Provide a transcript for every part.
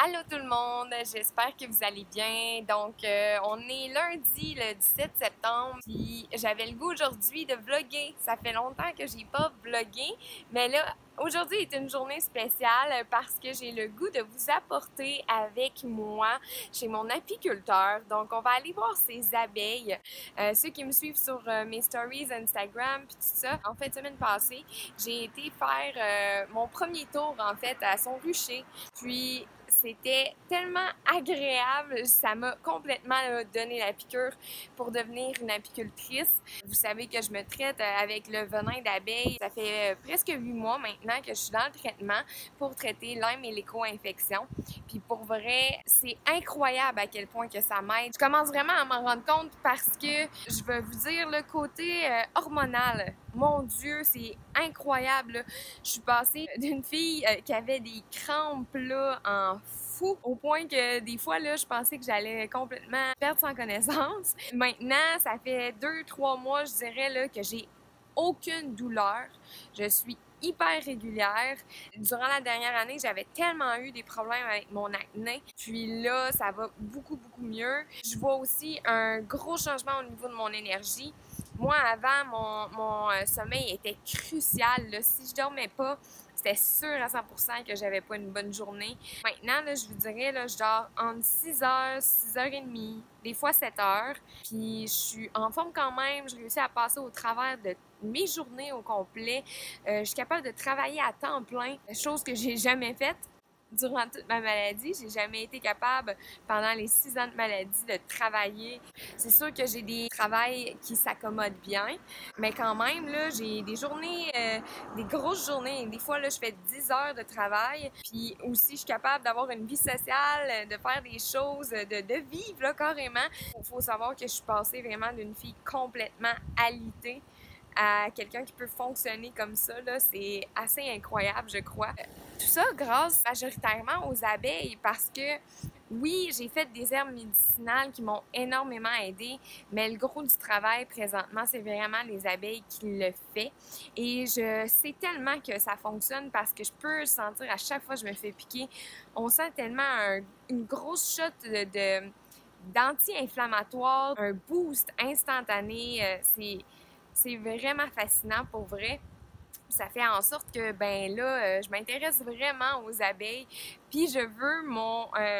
Allô tout le monde, j'espère que vous allez bien. Donc, on est lundi le 17 septembre, puis j'avais le goût aujourd'hui de vlogger. Ça fait longtemps que j'ai pas vlogué, mais là, aujourd'hui est une journée spéciale parce que j'ai le goût de vous apporter avec moi chez mon apiculteur. Donc, on va aller voir ces abeilles. Ceux qui me suivent sur mes stories Instagram puis tout ça, en fait, semaine passée, j'ai été faire mon premier tour en fait à son rucher. Puis c'était tellement agréable, ça m'a complètement donné la piqûre pour devenir une apicultrice. Vous savez que je me traite avec le venin d'abeille. Ça fait presque 8 mois maintenant que je suis dans le traitement pour traiter Lyme et l'éco-infection. Puis pour vrai, c'est incroyable à quel point que ça m'aide. Je commence vraiment à m'en rendre compte parce que je vais vous dire le côté hormonal. Mon Dieu, c'est incroyable. Je suis passée d'une fille qui avait des crampes là, en fou, au point que des fois, là, je pensais que j'allais complètement perdre sans connaissance. Maintenant, ça fait 2-3 mois, je dirais, là, que j'ai aucune douleur. Je suis hyper régulière. Durant la dernière année, j'avais tellement eu des problèmes avec mon acné. Puis là, ça va beaucoup mieux. Je vois aussi un gros changement au niveau de mon énergie. Moi, avant, mon sommeil était crucial, là. Si je dormais pas, c'était sûr à 100% que j'avais pas une bonne journée. Maintenant, là, je vous dirais, là, je dors entre 6h, 6h30, des fois 7h. Puis je suis en forme quand même. Je réussis à passer au travers de mes journées au complet. Je suis capable de travailler à temps plein, chose que j'ai jamais faite. Durant toute ma maladie, j'ai jamais été capable, pendant les 6 ans de maladie, de travailler. C'est sûr que j'ai des travails qui s'accommodent bien, mais quand même, là, j'ai des journées, des grosses journées. Des fois, là, je fais 10 heures de travail, puis aussi, je suis capable d'avoir une vie sociale, de faire des choses, de vivre, là, carrément. Il faut savoir que je suis passée vraiment d'une fille complètement alitée à quelqu'un qui peut fonctionner comme ça, là, c'est assez incroyable, je crois. Tout ça grâce majoritairement aux abeilles parce que oui, j'ai fait des herbes médicinales qui m'ont énormément aidée, mais le gros du travail présentement, c'est vraiment les abeilles qui le fait. Et je sais tellement que ça fonctionne parce que je peux sentir à chaque fois que je me fais piquer, on sent tellement une grosse shot d'anti-inflammatoire, un boost instantané. C'est vraiment fascinant pour vrai. Ça fait en sorte que, ben là, je m'intéresse vraiment aux abeilles. Puis je veux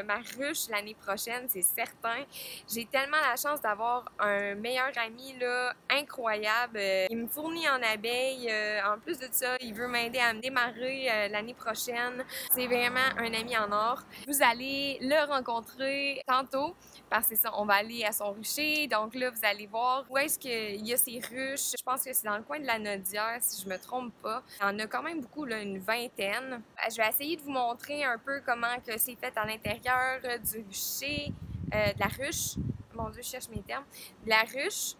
ma ruche l'année prochaine, c'est certain. J'ai tellement la chance d'avoir un meilleur ami, là, incroyable. Il me fournit en abeilles. En plus de ça, il veut m'aider à me démarrer l'année prochaine. C'est vraiment un ami en or. Vous allez le rencontrer tantôt parce que c'est ça, on va aller à son rucher. Donc là, vous allez voir où est-ce qu'il y a ses ruches. Je pense que c'est dans le coin de la Nodière, si je me trompe pas. Il y en a quand même beaucoup, là, une vingtaine. Je vais essayer de vous montrer un peu comment que c'est fait à l'intérieur du rucher, de la ruche. Mon Dieu, je cherche mes termes. De la ruche.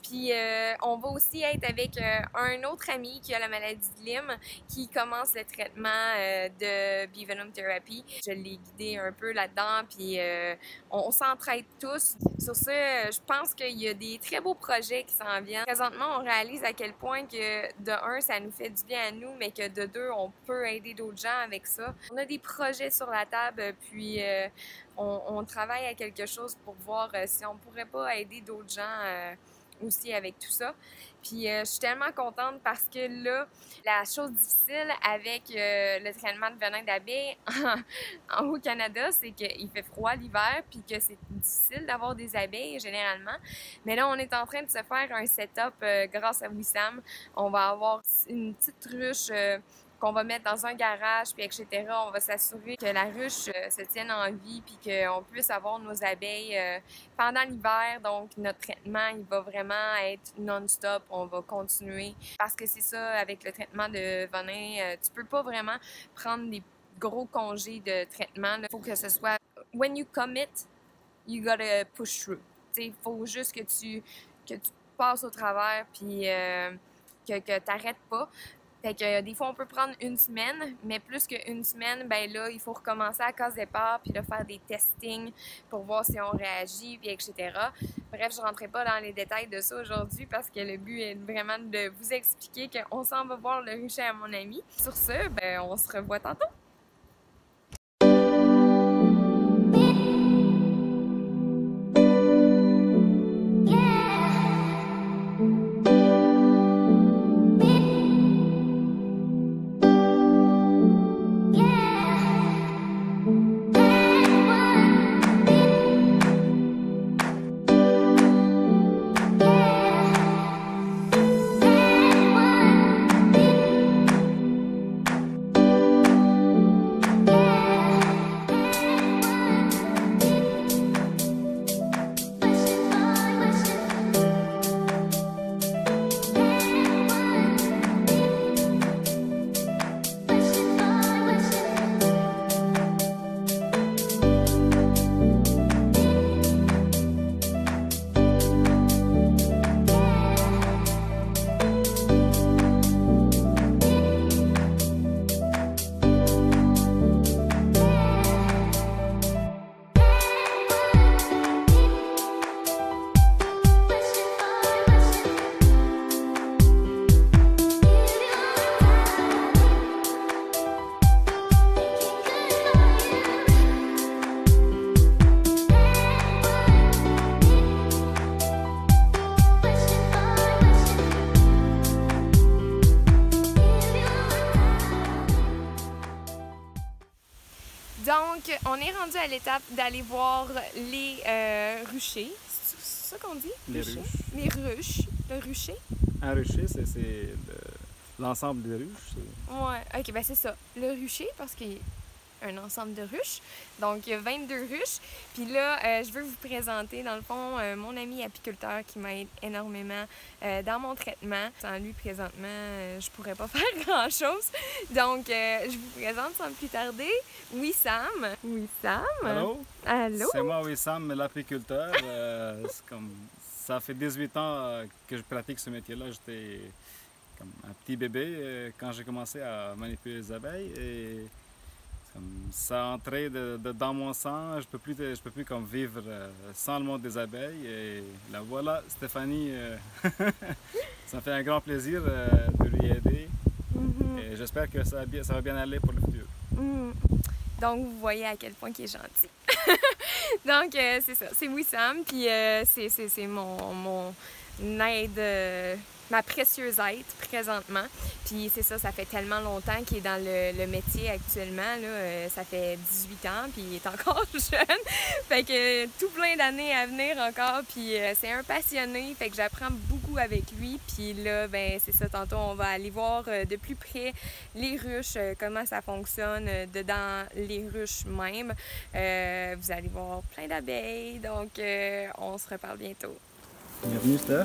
Puis on va aussi être avec un autre ami qui a la maladie de Lyme qui commence le traitement de Bee Venom Therapy. Je l'ai guidé un peu là-dedans, puis on s'entraide tous. Sur ça, je pense qu'il y a des très beaux projets qui s'en viennent. Présentement, on réalise à quel point que de un, ça nous fait du bien à nous, mais que de deux, on peut aider d'autres gens avec ça. On a des projets sur la table, puis on travaille à quelque chose pour voir si on pourrait pas aider d'autres gens aussi avec tout ça. Puis je suis tellement contente parce que là, la chose difficile avec le traitement de venin d'abeille au Canada, c'est qu'il fait froid l'hiver puis que c'est difficile d'avoir des abeilles généralement. Mais là, on est en train de se faire un setup grâce à Wissam. On va avoir une petite ruche qu'on va mettre dans un garage, puis etc. On va s'assurer que la ruche se tienne en vie, puis qu'on puisse avoir nos abeilles pendant l'hiver. Donc, notre traitement, il va vraiment être non-stop. On va continuer. Parce que c'est ça, avec le traitement de venin, tu peux pas vraiment prendre des gros congés de traitement. Il faut que ce soit « when you commit, you gotta push through ». Il faut juste que tu passes au travers, puis que tu n'arrêtes pas. Fait que des fois, on peut prendre une semaine, mais plus qu'une semaine, ben là, il faut recommencer à case départ, puis là, faire des testings pour voir si on réagit, puis etc. Bref, je ne rentrerai pas dans les détails de ça aujourd'hui parce que le but est vraiment de vous expliquer qu'on s'en va voir le rucher à mon ami. Sur ce, ben, on se revoit tantôt! Donc, on est rendu à l'étape d'aller voir les ruchers. C'est ça qu'on dit? Les ruches. Les ruches. Le rucher? Un rucher, c'est l'ensemble des ruches. Ouais, ok, ben c'est ça. Le rucher, parce qu'il y a un ensemble de ruches. Donc, il y a 22 ruches. Puis là, je veux vous présenter, dans le fond, mon ami apiculteur qui m'aide énormément dans mon traitement. Sans lui, présentement, je pourrais pas faire grand-chose. Donc, je vous présente sans plus tarder Wissam. Wissam? Allô? Allô? C'est moi, Wissam, l'apiculteur. Ça fait 18 ans que je pratique ce métier-là. J'étais comme un petit bébé quand j'ai commencé à manipuler les abeilles. Et ça a entré dans mon sang. Je peux plus comme vivre sans le monde des abeilles. Et là voilà, Stéphanie, ça me fait un grand plaisir de lui aider. Et j'espère que ça va bien aller pour le futur. Donc, vous voyez à quel point il est gentil. Donc, c'est ça. C'est Wissam, puis c'est mon aide, ma précieuse aide présentement. Puis c'est ça fait tellement longtemps qu'il est dans le métier actuellement. Là, ça fait 18 ans, puis il est encore jeune. Fait que tout plein d'années à venir encore. Puis c'est un passionné, fait que j'apprends beaucoup avec lui. Puis là, ben c'est ça, tantôt on va aller voir de plus près les ruches, comment ça fonctionne dedans les ruches même. Vous allez voir plein d'abeilles, donc on se reparle bientôt. Bienvenue, Steph.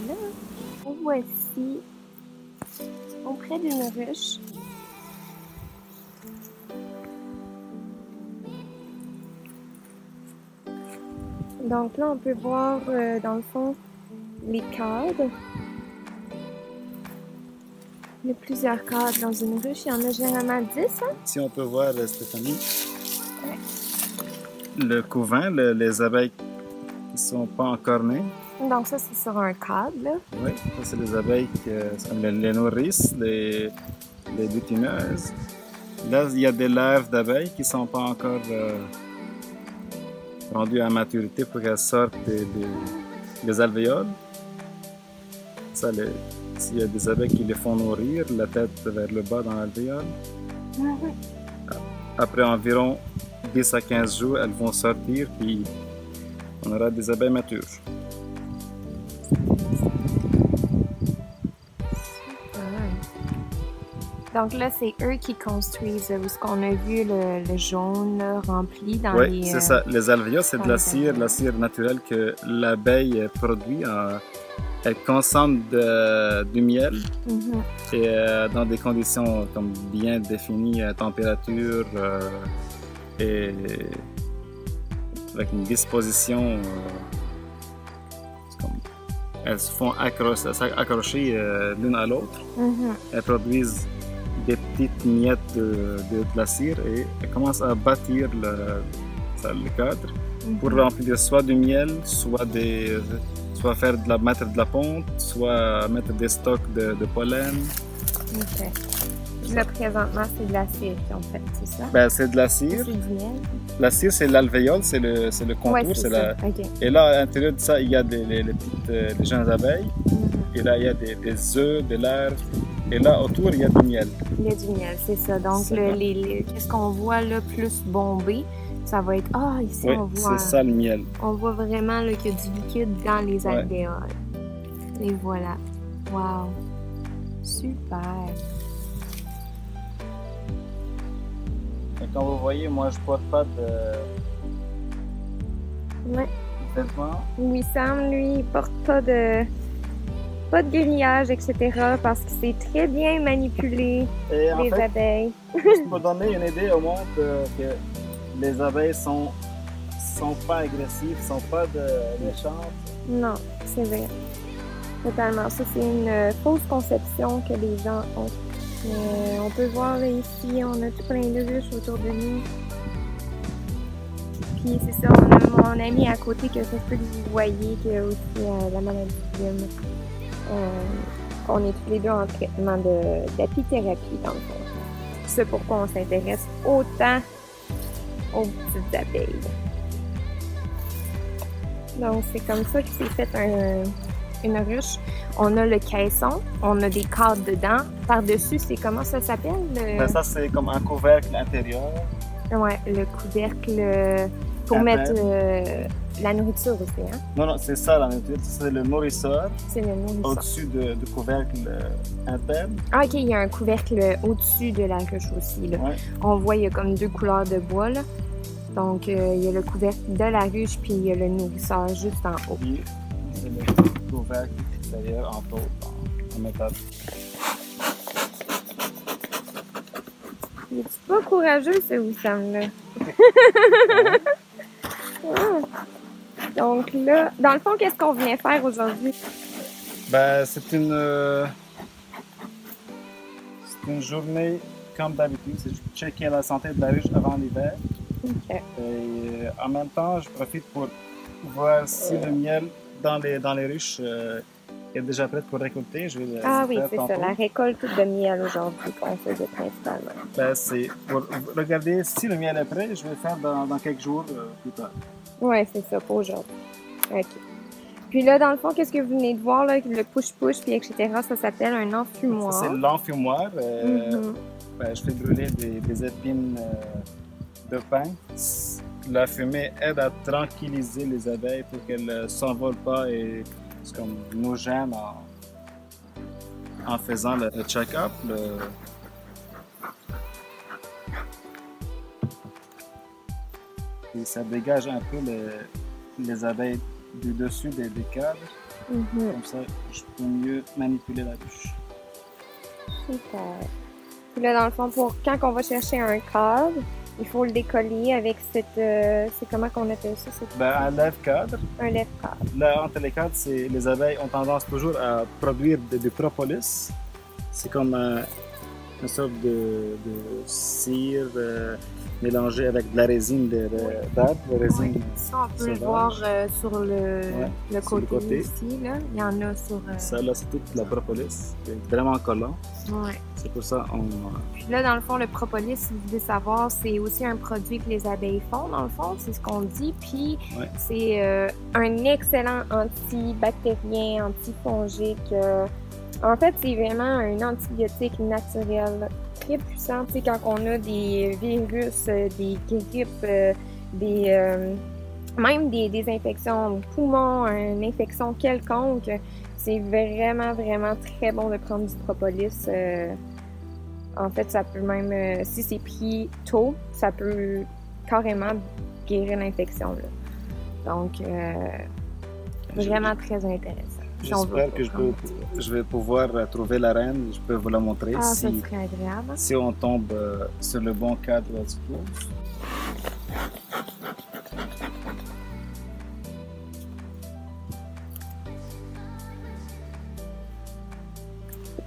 Là, nous voici auprès d'une ruche. Donc là, on peut voir dans le fond les cadres. Il y a plusieurs cadres dans une ruche. Il y en a généralement 10. Hein? Si on peut voir, Stéphanie, Ouais. le couvain, les abeilles qui ne sont pas encore nées. Donc ça, c'est sur un cadre. Là. Oui, ça c'est les abeilles qui sont les nourrices, les butineuses. Là, il y a des larves d'abeilles qui ne sont pas encore rendues à maturité pour qu'elles sortent des alvéoles. Ça, s'il y a des abeilles qui les font nourrir, la tête vers le bas dans l'alvéole. Après environ 10 à 15 jours, elles vont sortir, puis on aura des abeilles matures. Donc là, c'est eux qui construisent où ce qu'on a vu le jaune là, rempli dans les... Oui, c'est ça. Les alvéoles, c'est de la cire naturelle que l'abeille produit. Elle consomme du miel et dans des conditions comme bien définies, température et avec une disposition. Elles se font accrocher l'une à l'autre. Elles produisent des petites miettes de la cire et elles commencent à bâtir le cadre pour remplir soit du miel, soit mettre de la ponte, soit mettre des stocks de pollen. OK. Là, présentement, c'est de la cire en fait, c'est ça? Ben, c'est de la cire. C'est du miel. La cire, c'est l'alvéole, c'est le contour. Ouais, c'est ça. Okay. Et là, à l'intérieur de ça, il y a les jeunes abeilles. Et là, il y a des œufs, des larves. Et là, autour, il y a du miel. Il y a du miel, c'est ça. Donc, qu'est-ce qu'on voit là, plus bombé, ça va être... Ah, ici, oui, on voit... c'est ça le miel. On voit vraiment qu'il y a du liquide dans les alvéoles. Et voilà. Wow! Super! Et comme vous voyez, moi, je porte pas de vêtements. Wissam, lui, il porte pas de grillage, etc. parce que c'est très bien manipulé, les abeilles. Juste pour donner une idée au monde que les abeilles sont pas agressives, sont pas méchantes. Non, c'est vrai. Totalement. Ça, c'est une fausse conception que les gens ont. On peut voir là, ici, on a tout plein de ruches autour de nous. Puis c'est ça, on a mon ami à côté que ça se peut que vous voyez qui a aussi la maladie de Lyme. On est tous les deux en traitement d'apithérapie dans le fond. C'est pourquoi on s'intéresse autant aux petites abeilles. Donc c'est comme ça que c'est fait une ruche. On a le caisson, on a des cadres dedans. Par-dessus, c'est comment ça s'appelle? Ben ça, c'est comme un couvercle intérieur. Ouais, le couvercle pour mettre la nourriture aussi, hein? Non, non, c'est ça la nourriture. C'est le nourrisseur C'est le nourrisseur. au-dessus du couvercle interne. Ah, ok, il y a un couvercle au-dessus de la ruche aussi, là. Ouais. On voit, il y a comme 2 couleurs de bois, là. Donc, il y a le couvercle de la ruche, puis il y a le nourrisseur juste en haut. Puis, c'est le couvercle extérieur en tôle, en métal. Il est pas courageux, ce Wissam-là? Donc là, dans le fond, qu'est-ce qu'on vient faire aujourd'hui? Ben, c'est une journée comme d'habitude. C'est juste checker la santé de la ruche avant l'hiver. Ok. Et en même temps, je profite pour voir si le miel dans les ruches est déjà prêt pour récolter. Je vais le Ah oui, faire c'est ça, tantôt. la récolte de miel aujourd'hui qu'on faisait principalement. Ben, c'est pour regarder si le miel est prêt. Je vais le faire dans quelques jours plus tard. Oui, c'est ça, pour aujourd'hui. OK. Puis là, dans le fond, qu'est-ce que vous venez de voir, là, le push-push, puis etc., ça s'appelle un enfumoir. Ça, c'est l'enfumoir. Mhm. Ben, je fais brûler des épines de pin. La fumée aide à tranquilliser les abeilles pour qu'elles ne s'envolent pas et c'est comme nous gênent en faisant le check-up. Et ça dégage un peu les abeilles du dessus des cadres. Mhm. Comme ça, je peux mieux manipuler la ruche. Super. Puis là, dans le fond, pour quand on va chercher un cadre, il faut le décoller avec cette... c'est comment qu'on appelle ça? Ben, un lève-cadre. Un lève-cadre. Là, entre les cadres, les abeilles ont tendance toujours à produire du propolis. C'est comme une sorte de cire mélangée avec de la résine d'arbre, résine Ça, on peut le sauvage. voir sur le sur côté, le côté. ici. Là. Il y en a sur... Ça, là, c'est toute la propolis. C'est vraiment collant. Ouais. C'est pour ça qu'on... Puis là, dans le fond, le propolis, si vous voulez savoir, c'est aussi un produit que les abeilles font, dans le fond, c'est ce qu'on dit. Puis Ouais. c'est un excellent antibactérien, antifongique. En fait, c'est vraiment un antibiotique naturel très puissant. Tu sais, quand on a des virus, des grippes, même des infections au poumon, une infection quelconque, c'est vraiment, vraiment très bon de prendre du propolis. En fait, ça peut même, si c'est pris tôt, ça peut carrément guérir l'infection. Donc, vraiment très intéressant. Si on veut J'espère que prendre je vais pouvoir trouver la reine. Je peux vous la montrer Ah, ça si, serait agréable. si on tombe sur le bon cadre là-dessus.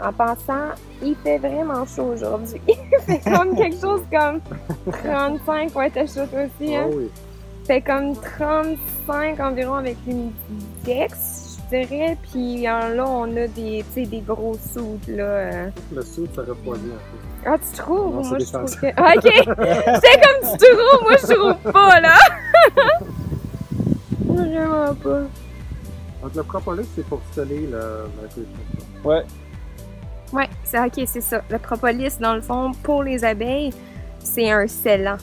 En passant, il fait vraiment chaud aujourd'hui. Il fait comme quelque chose comme 35 pour être chaud aussi. Hein? Oh oui. Il fait comme 35 environ avec l'humidex, je dirais. Puis là, on a des gros soudes. Là. Le soude, ça refroidit un peu. Ah, tu trouves? Non, Moi, c'est je trouve défensif. que... Ah, OK! C'est comme tu trouves, moi, je trouve pas, là! Vraiment pas. Donc le propolis, c'est pour sceller la cuisson. Ouais. Ouais, c'est OK, c'est ça. Le propolis, dans le fond, pour les abeilles, c'est un scellant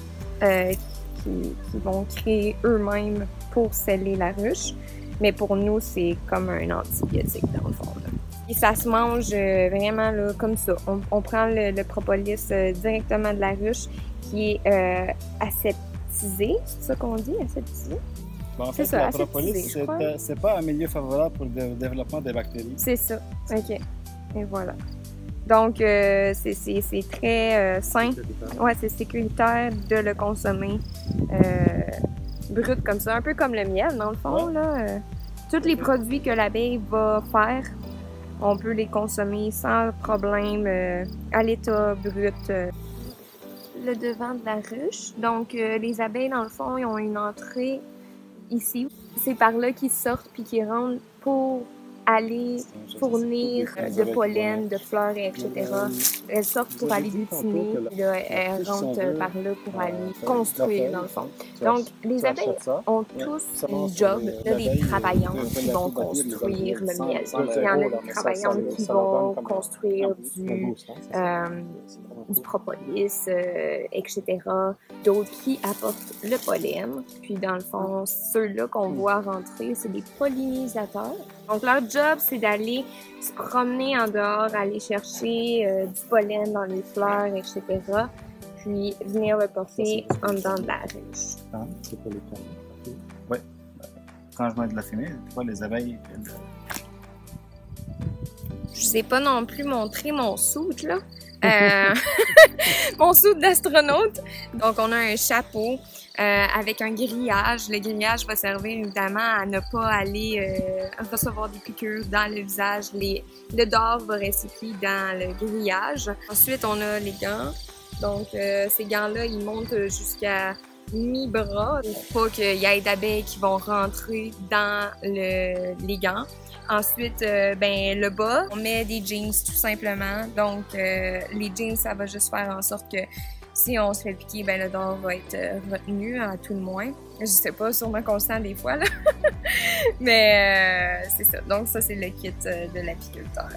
qui vont créer eux-mêmes pour sceller la ruche. Mais pour nous, c'est comme un antibiotique, dans le fond. Là. Et ça se mange vraiment là, comme ça. On prend le propolis directement de la ruche qui est aseptisé. C'est ça qu'on dit, aseptisé? Ben, en C'est fait, ça, la aseptisé, propolis, je crois. c'est pas un milieu favorable pour le développement des bactéries. C'est ça. OK. Et voilà. Donc, c'est très sain. Ouais, c'est sécuritaire de le consommer brut comme ça. Un peu comme le miel, dans le fond. Ouais. Là. Tous les produits que l'abeille va faire, on peut les consommer sans problème à l'état brut. Le devant de la ruche. Donc, les abeilles, dans le fond, ils ont une entrée ici. C'est par là qu'ils sortent puis qu'ils rentrent pour aller fournir de pollen, de fleurs, etc. Elles sortent pour aller butiner, puis là, elles rentrent par là pour aller construire, dans le fond. Donc, les abeilles ont tous une job. Il y a des travaillantes qui vont construire le miel. Il y en a des travaillantes qui vont construire du propolis, etc. D'autres qui apportent le pollen. Puis dans le fond, ceux-là qu'on voit rentrer, c'est des pollinisateurs. Donc leur job, c'est d'aller se promener en dehors, aller chercher du pollen dans les fleurs, etc. Puis venir le porter en dedans de la ruche. C'est pour les canons. Okay. Oui. Quand je mets de la fumée, tu vois, les abeilles... Je sais pas non plus montrer mon soude, là. Mon soude d'astronaute. Donc, on a un chapeau avec un grillage. Le grillage va servir évidemment à ne pas aller recevoir des piqûres dans le visage. Le dard va rester pris dans le grillage. Ensuite, on a les gants. Donc, ces gants-là, ils montent jusqu'à mi-bras pour pas qu'il y ait d'abeilles qui vont rentrer dans les gants. Ensuite, le bas, on met des jeans tout simplement. Donc, les jeans, ça va juste faire en sorte que si on se fait piquer, le dard va être retenu à tout le moins. Je sais pas, sûrement qu'on le sent des fois, là. Mais c'est ça. Donc, ça, c'est le kit de l'apiculteur.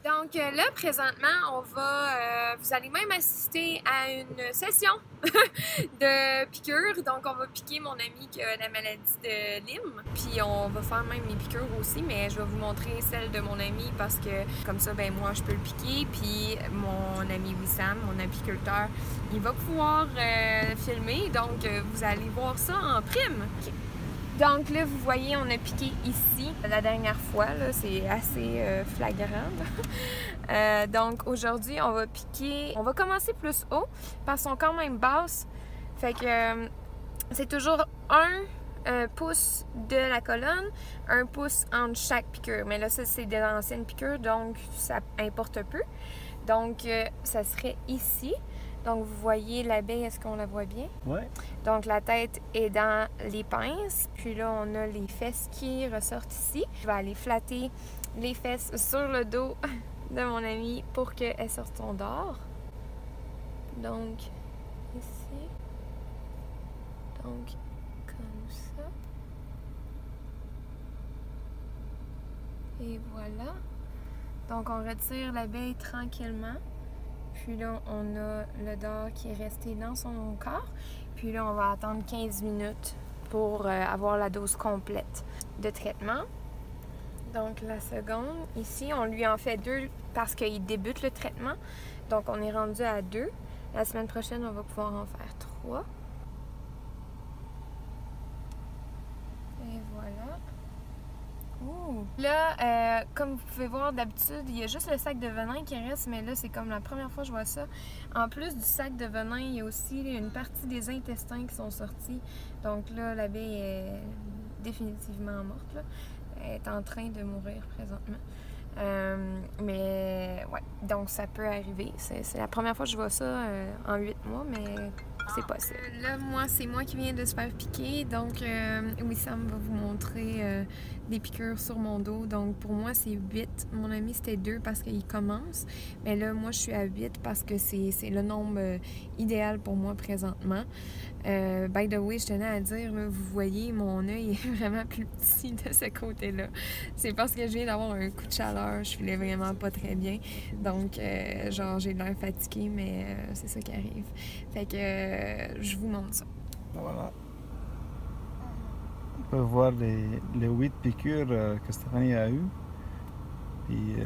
Donc là, présentement, vous allez même assister à une session de piqûres. Donc, on va piquer mon ami qui a la maladie de Lyme. Puis, on va faire même mes piqûres aussi, mais je vais vous montrer celle de mon ami parce que comme ça, moi, je peux le piquer. Puis, mon ami Wissam, mon apiculteur, il va pouvoir filmer. Donc, vous allez voir ça en prime. Okay. Donc là, vous voyez, on a piqué ici la dernière fois, là, c'est assez flagrant. Donc aujourd'hui, on va piquer, on va commencer plus haut parce qu'ils sont quand même basses. Fait que c'est toujours un pouce de la colonne, un pouce entre chaque piqûre. Mais là, ça, c'est de l'ancienne piqûre, donc ça importe peu. Donc, ça serait ici. Donc, vous voyez l'abeille, est-ce qu'on la voit bien? Oui. Donc, la tête est dans les pinces. Puis là, on a les fesses qui ressortent ici. Je vais aller flatter les fesses sur le dos de mon amie pour qu'elle sorte son dard. Donc, ici. Donc, comme ça. Et voilà. Donc, on retire l'abeille tranquillement. Puis là, on a le dard qui est resté dans son corps. Puis là, on va attendre 15 minutes pour avoir la dose complète de traitement. Donc, la seconde, ici, on lui en fait 2 parce qu'il débute le traitement. Donc, on est rendu à 2. La semaine prochaine, on va pouvoir en faire 3. Et voilà. Ouh. Là, comme vous pouvez voir, d'habitude, il y a juste le sac de venin qui reste, mais là, c'est comme la première fois que je vois ça. En plus du sac de venin, il y a aussi une partie des intestins qui sont sortis. Donc là, l'abeille est définitivement morte, là. Elle est en train de mourir présentement. Mais ouais, donc ça peut arriver. C'est la première fois que je vois ça en 8 mois, mais c'est possible. Là, c'est moi qui viens de se faire piquer, donc Wissam va vous montrer des piqûres sur mon dos. Donc pour moi, c'est 8. Mon ami, c'était 2 parce qu'il commence. Mais là, moi, je suis à 8 parce que c'est le nombre idéal pour moi présentement. By the way, je tenais à dire, là, vous voyez, mon œil est vraiment plus petit de ce côté-là. C'est parce que je viens d'avoir un coup de chaleur, je filais vraiment pas très bien. Donc, genre, j'ai l'air fatiguée, mais c'est ça qui arrive. Fait que je vous montre ça. Voilà. On peut voir les 8 piqûres que Stéphanie a eues. Puis,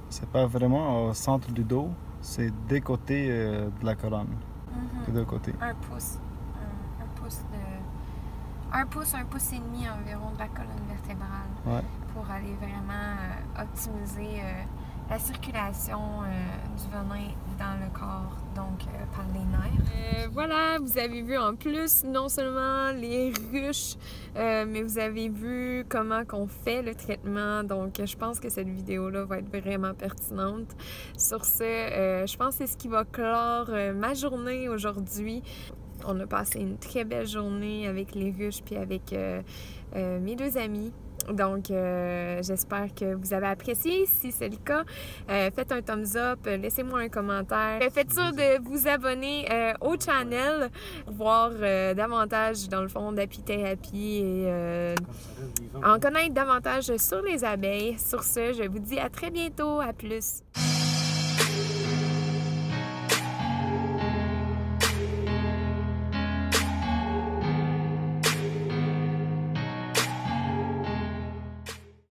c'est pas vraiment au centre du dos, c'est des côtés de la colonne. Mm-hmm. Des deux côtés. Un pouce et demi environ de la colonne vertébrale. Ouais. Pour aller vraiment optimiser la circulation du venin dans le corps, donc par les nerfs. Voilà, vous avez vu en plus non seulement les ruches, mais vous avez vu comment qu'on fait le traitement. Donc, je pense que cette vidéo-là va être vraiment pertinente. Sur ce, je pense que c'est ce qui va clore ma journée aujourd'hui. On a passé une très belle journée avec les ruches puis avec mes 2 amis. Donc, j'espère que vous avez apprécié. Si c'est le cas, faites un thumbs up, laissez-moi un commentaire. Faites sûr de vous abonner au channel pour voir davantage, dans le fond, d'apithérapie et en connaître davantage sur les abeilles. Sur ce, je vous dis à très bientôt. À plus!